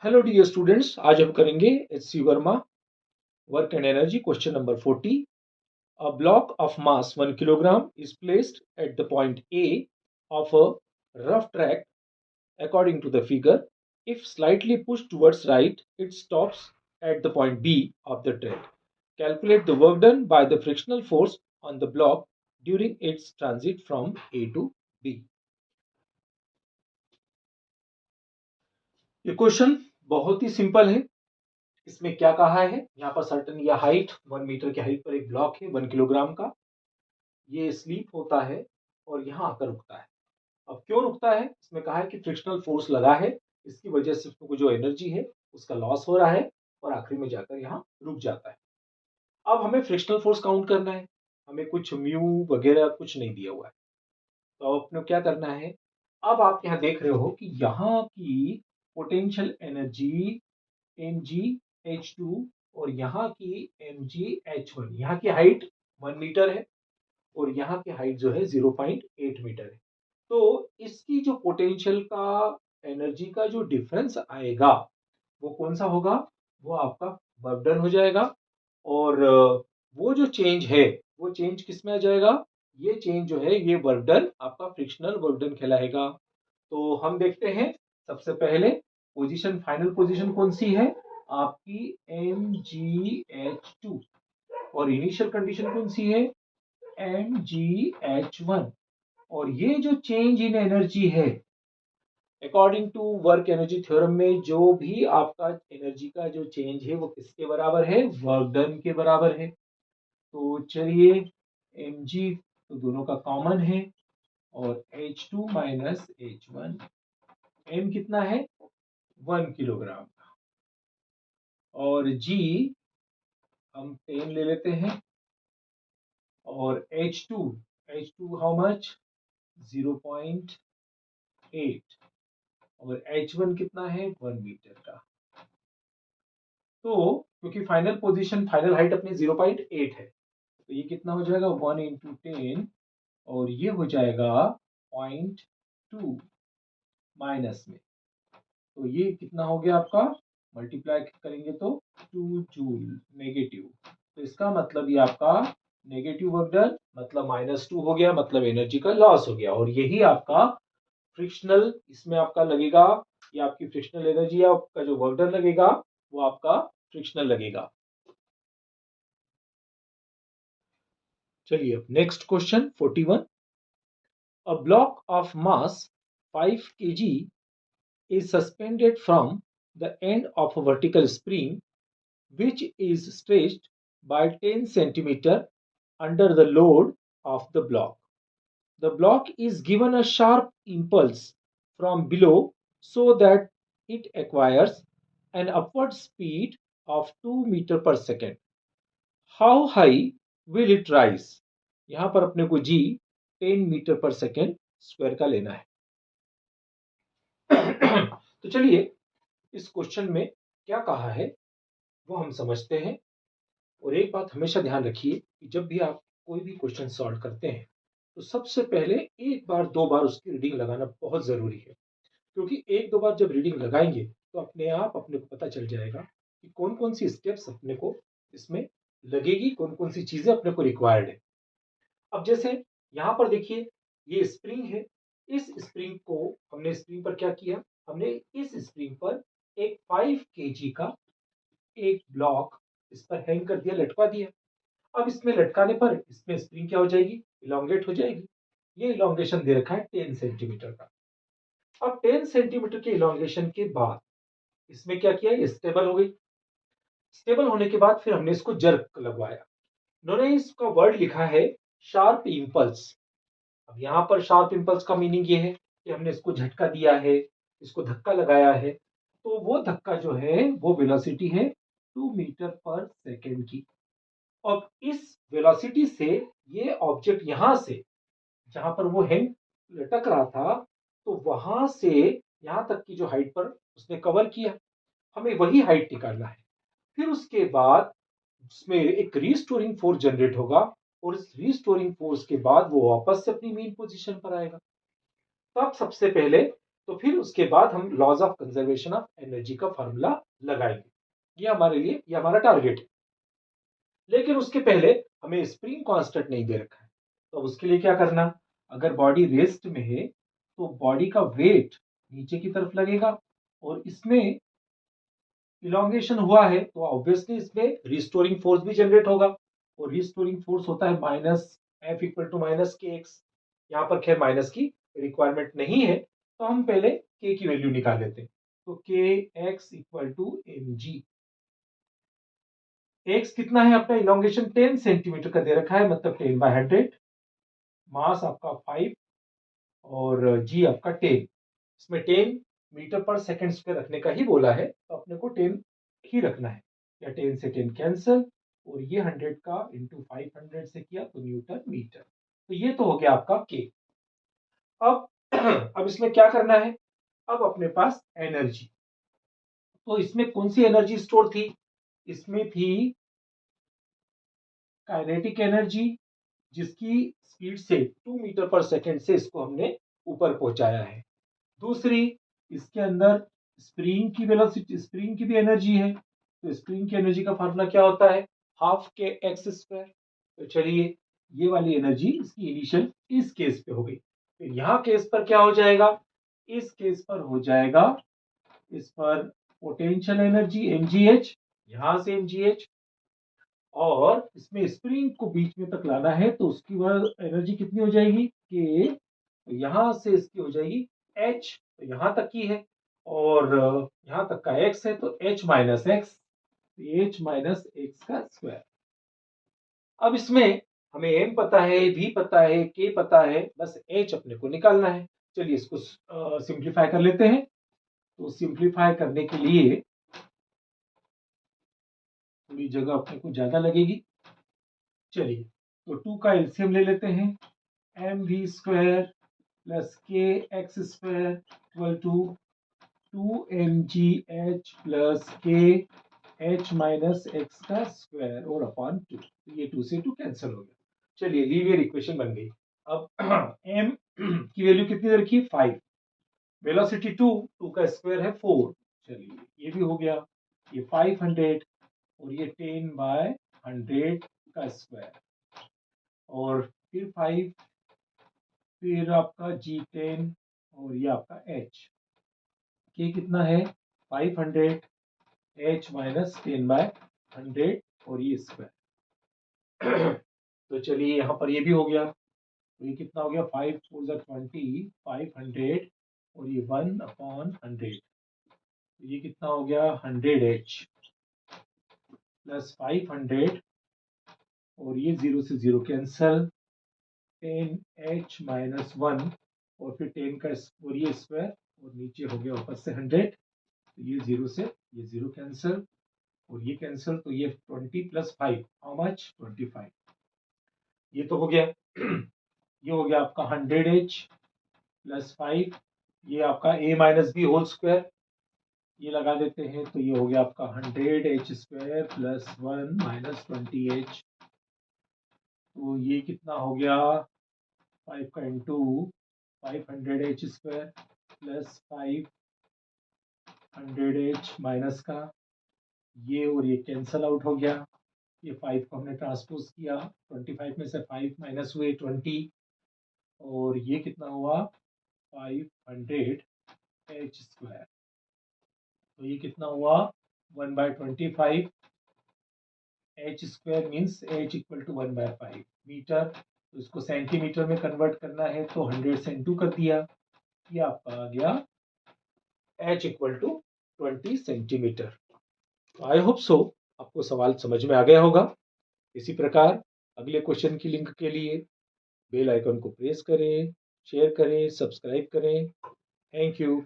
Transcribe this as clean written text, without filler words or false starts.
Hello dear students, आज हम करेंगे H C. Verma work and energy question number 40. A block of mass 1 kilogram is placed at the point A of a rough track according to the figure. If slightly pushed towards right, it stops at the point B of the track. Calculate the work done by the frictional force on the block during its transit from A to B. ये question बहुत ही simple है. इसमें क्या कहा है, यहाँ पर certain या हाइट 1 मीटर की हाइट पर एक ब्लॉक है 1 किलोग्राम का. ये स्लीप होता है और यहाँ आकर रुकता है. अब क्यों रुकता है, इसमें कहा है कि फ्रिक्शनल फोर्स लगा है, इसकी वजह से उसको जो एनर्जी है उसका लॉस हो रहा है और आखिरी में जाकर यहाँ रुक जाता है. अब हमें फ्रिक्शनल फोर्स काउंट करना है. हमें कुछ म्यू वगैरह कुछ नहीं दिया हुआ है, तो अब अपने क्या करना है. अब आप यहाँ देख रहे हो कि यहाँ की पोटेंशियल एनर्जी mgh2 और यहाँ की mgh1. यहाँ की हाइट 1 मीटर है और यहाँ की हाइट जो है 0.8 मीटर है. तो इसकी जो पोटेंशियल का एनर्जी का जो डिफरेंस आएगा वो कौन सा होगा, वो आपका वर्क डन हो जाएगा. और वो जो चेंज है वो चेंज किस में आ जाएगा, ये चेंज जो है ये वर्क डन आपका फ्रिक्शनल वर्क डन कहलाएगा. तो हम देखते हैं सबसे पहले पोजीशन, फाइनल पोजीशन कौन सी है आपकी mgh2 और इनिशियल कंडीशन कौन सी है mgh1. और ये जो चेंज इन एनर्जी है according to work energy theorem में, जो भी आपका एनर्जी का जो चेंज है वो किसके बराबर है, वर्क डन के बराबर है. तो चलिए mg तो दोनों का कॉमन है और h2 माइनस h1. m कितना है 1 किलोग्राम का और g हम 10 ले लेते हैं और h2 हाउ मच 0.8 और h1 कितना है 1 मीटर का. तो क्योंकि फाइनल पोजीशन फाइनल हाइट अपनी 0.8 है तो ये कितना हो जाएगा 1 इंटू 10 और ये हो जाएगा 0.2 माइनस में. तो ये कितना हो गया आपका, मल्टीप्लाई करेंगे तो 2 जूल नेगेटिव. तो इसका मतलब ये आपका नेगेटिव वर्क डन मतलब -2 हो गया, मतलब एनर्जी का लॉस हो गया. और यही आपका फ्रिक्शनल इसमें आपका लगेगा, ये आपकी फ्रिक्शनल एनर्जी, आपका जो वर्क डन लगेगा वो आपका फ्रिक्शनल लगेगा. चलिए अब next question 41. A block of mass 5 kg is suspended from the end of a vertical spring which is stretched by 10 centimeter under the load of the block. The block is given a sharp impulse from below so that it acquires an upward speed of 2 meter per second. How high will it rise? यहाँ पर अपने को g 10 metre पर second square का लेना है. तो चलिए इस क्वेश्चन में क्या कहा है वो हम समझते हैं. और एक बात हमेशा ध्यान रखिए कि जब भी आप कोई भी क्वेश्चन सॉल्व करते हैं तो सबसे पहले एक बार दो बार उसकी रीडिंग लगाना बहुत जरूरी है. क्योंकि एक दो बार जब रीडिंग लगाएंगे तो अपने आप अपने को पता चल जाएगा कि कौन कौन सी स्टेप्स अपने को इसमें लगेगी, कौन कौन सी चीजें अपने को रिक्वायर्ड है. अब जैसे यहाँ पर देखिए ये स्प्रिंग है. इस स्प्रिंग को हमने स्प्रिंग पर क्या किया, हमने इस स्प्रिंग पर एक 5 केजी का एक ब्लॉक इस पर हैंग कर दिया, लटका दिया. अब इसमें लटकाने पर इसमें स्प्रिंग क्या हो जाएगी, इलोंगेट हो जाएगी. ये इलोंगेशन दे रखा है 10 सेंटीमीटर का. अब 10 सेंटीमीटर के इलोंगेशन के बाद इसमें क्या किया, ये स्टेबल हो गई. स्टेबल होने के बाद फिर हमने इसको जर्क लगवाया. उन्होंने इसका वर्ड लिखा है शार्प इंपल्स. अब यहाँ पर शार्प इंपल्स का मीनिंग ये है कि हमने इसको झटका दिया है, इसको धक्का लगाया है. तो वो धक्का जो है वो वेलोसिटी है 2 मीटर पर सेकेंड की. अब इस वेलोसिटी से ये ऑब्जेक्ट यहां से जहां पर वो हैंग लटक रहा था तो वहां से यहां तक की जो हाइट पर उसने कवर किया, हमें वही हाइट निकालना है. फिर उसके बाद उसमें एक रीस्टोरिंग फोर्स जनरेट होगा और इस रीस्टोरिंग फोर्स के बाद वो वापस से अपनी मेन पोजीशन पर आएगा. तब सबसे पहले तो फिर उसके बाद हम laws of conservation of energy का फॉर्मूला लगाएंगे। ये हमारा टारगेट है। लेकिन उसके पहले हमें स्प्रिंग कांस्टेंट नहीं दे रखा है, तो अब उसके लिए क्या करना, अगर बॉडी रेस्ट में है तो बॉडी का वेट नीचे की तरफ लगेगा और इसमें इलोंगेशन हुआ है तो ऑब्वियसली इसमें रिस्टोरिंग फोर्स भी जनरेट होगा, और रिस्टोरिंग फोर्स होता है minus F equal to minus K X. यहाँ पर खैर माइनस की रिक्वायरमेंट नहीं है, तो हम पहले के की वैल्यू निकाल लेते हैं। तो K X equal to M G. X कितना है अपना, इलोंगेशन 10 सेंटीमीटर का दे रखा है, मतलब 10/100। मास आपका 5 और जी आपका 10। इसमें 10 मीटर पर सेकंड स्क्वायर रखने का ही बोला है, तो अपने को 10 ही रखना है। या 10 से 10 कैंसिल, और ये 100 का इंटू 500 से किया तो न्यूटन मीटर। तो ये तो हो गया आपका के। अब अब इसमें क्या करना है, अब अपने पास एनर्जी, तो इसमें कौन सी एनर्जी स्टोर थी, इसमें थी काइनेटिक एनर्जी, जिसकी स्पीड से 2 मीटर पर सेकंड से इसको हमने ऊपर पहुंचाया है। दूसरी, इसके अंदर स्प्रिंग की वेलोसिटी, स्प्रिंग की भी एनर्जी है, तो स्प्रिंग की एनर्जी का फार्मूला क्या होता है, हाफ के एक्स स्क्वायर। तो चलिए, ये वाली एनर्जी इसकी इनिशियल इस केस पे हो गई। फिर यहाँ केस पर क्या हो जाएगा, इस केस पर हो जाएगा, इस पर पोटेंशियल एनर्जी mgh, यहां से mgh, और इसमें स्प्रिंग को बीच में तक लाना है तो उसकी वह एनर्जी कितनी हो जाएगी, कि यहां से इसकी हो जाएगी h, तो यहां तक की है, और यहां तक का x है तो h minus x, h minus X का स्क्वायर। अब इसमें हमें m पता है, v पता है, k पता है, बस h अपने को निकालना है। चलिए इसको सिंप्लीफाई कर लेते हैं। तो सिंप्लीफाई करने के लिए थोड़ी जगह अपने को ज्यादा लगेगी। चलिए, तो 2 का एलसीएम ले लेते हैं, M V square plus K X square equal to 2mgh plus K H minus X का स्क्वायर और अपॉन 2। ये 2 से 2 कैंसिल हो गया। चलिए, लीनियर इक्वेशन बन गई। अब m की वैल्यू कितनी रखी, 5, वेलोसिटी 2 का स्क्वायर है 4। चलिए, ये भी हो गया, ये 500 और ये 10/100 का स्क्वायर, और फिर 5, फिर आपका G10, और ये आपका H। के कितना है 500, H माइनस 10/100 और ये स्क्वायर। तो चलिए, यहाँ पर ये भी हो गया, तो ये कितना हो गया, 5 4 20, 500 और ये 1/100, तो ये कितना हो गया 100H प्लस 500, और ये 0 से 0 कैंसल, 10H माइनस 1, और फिर 10 का और ये स्क्वायर, और नीचे हो गया वापस से 100, तो ये 0 से ये 0 कैंसल, और ये कैंसल, तो ये 20 प्लस 5 हाउ मच 25। ये तो हो गया। ये हो गया आपका 100H प्लस 5, ये आपका a minus B whole square, ये लगा देते हैं, तो ये हो गया आपका 100H square plus 1 minus 20H। तो ये कितना हो गया, 5 का into 500H square plus 500H minus का, ये और ये कैंसल आउट हो गया। ये 5 को हमने ट्रांसपोज किया, 25 में से 5 माइनस हुए 20, और ये कितना हुआ 500H स्क्वायर, तो ये कितना हुआ 1/25। H square means H equal to 1/5 meter, तो इसको सेंटीमीटर में कन्वर्ट करना है, तो 100 से इंटू कर दिया, ये आपका आ गया H equal to 20 centimeter. I hope so आपको सवाल समझ में आ गया होगा। इसी प्रकार अगले क्वेश्चन की लिंक के लिए बेल आइकन को प्रेस करें, शेयर करें, सब्सक्राइब करें। Thank you.